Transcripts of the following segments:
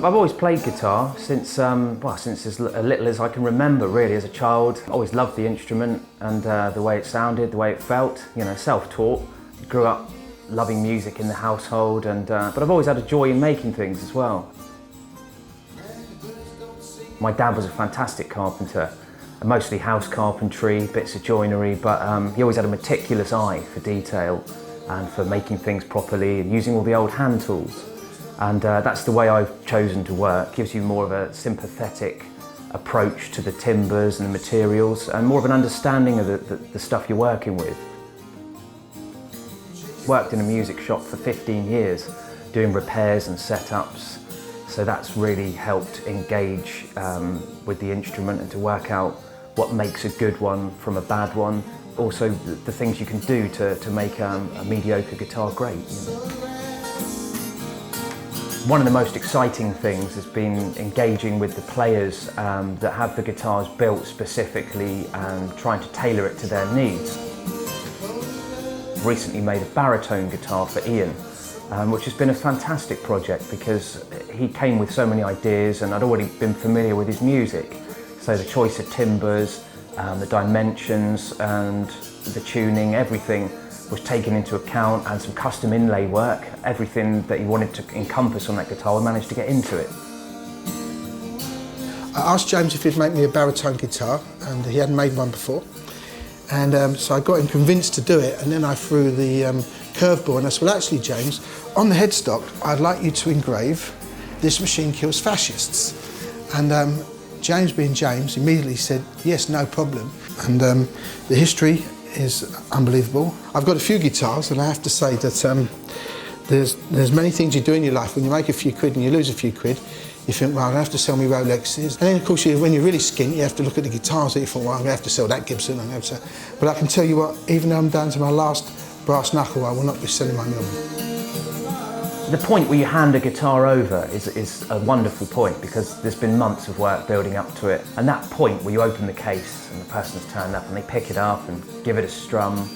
I've always played guitar since as little as I can remember, really, as a child. I always loved the instrument and the way it sounded, the way it felt. You know, self-taught. Grew up loving music in the household, but I've always had a joy in making things as well. My dad was a fantastic carpenter, mostly house carpentry, bits of joinery, but he always had a meticulous eye for detail and for making things properly and using all the old hand tools. And that's the way I've chosen to work. Gives you more of a sympathetic approach to the timbers and the materials and more of an understanding of the stuff you're working with. Worked in a music shop for 15 years, doing repairs and setups. So that's really helped engage with the instrument and to work out what makes a good one from a bad one. Also the things you can do to make a mediocre guitar great. You know. One of the most exciting things has been engaging with the players that have the guitars built specifically and trying to tailor it to their needs. Recently made a baritone guitar for Ian, which has been a fantastic project because he came with so many ideas and I'd already been familiar with his music. So the choice of timbers, the dimensions and the tuning, everything was taken into account, and some custom inlay work. Everything that he wanted to encompass on that guitar, we managed to get into it. I asked James if he'd make me a baritone guitar, and he hadn't made one before. And so I got him convinced to do it, and then I threw the curveball, and I said, well, actually, James, on the headstock, I'd like you to engrave "This Machine Kills Fascists." And James, being James, immediately said, yes, no problem. And the history is unbelievable. I've got a few guitars, and I have to say that there's many things you do in your life. When you make a few quid and you lose a few quid, you think, well, I have to sell me Rolexes. And then, of course, when you're really skint, you have to look at the guitars that you thought, well, I'm going to have to sell that Gibson. I'm going to sell. But I can tell you what, even though I'm down to my last brass knuckle, I will not be selling my Millman. The point where you hand a guitar over is a wonderful point because there's been months of work building up to it. And that point where you open the case and the person's turned up and they pick it up and give it a strum,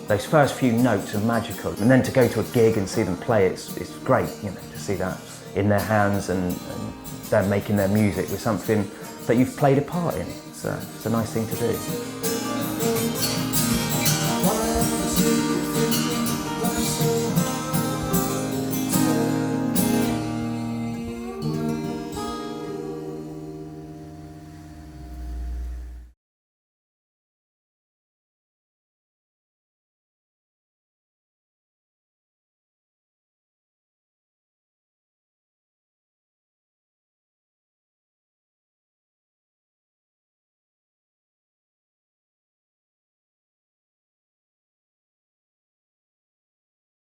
those first few notes are magical. And then to go to a gig and see them play, it's great, you know, to see that in their hands and they're making their music with something that you've played a part in. So it's a nice thing to do.